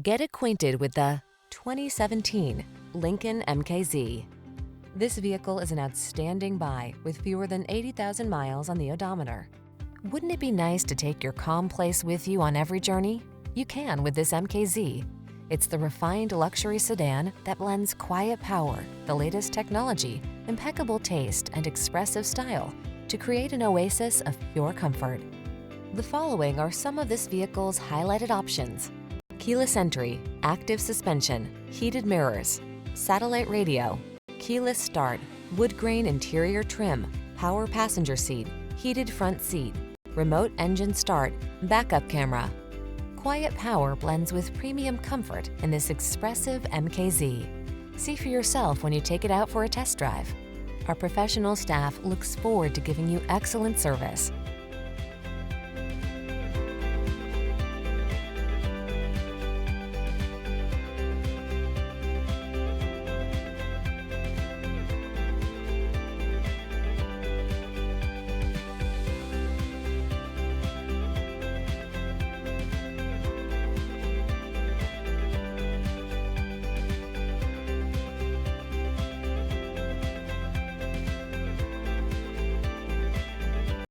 Get acquainted with the 2017 Lincoln MKZ. This vehicle is an outstanding buy with fewer than 80,000 miles on the odometer. Wouldn't it be nice to take your calm place with you on every journey? You can with this MKZ. It's the refined luxury sedan that blends quiet power, the latest technology, impeccable taste, and expressive style to create an oasis of pure comfort. The following are some of this vehicle's highlighted options: keyless entry, active suspension, heated mirrors, satellite radio, keyless start, wood grain interior trim, power passenger seat, heated front seat, remote engine start, backup camera. Quiet power blends with premium comfort in this expressive MKZ. See for yourself when you take it out for a test drive. Our professional staff looks forward to giving you excellent service.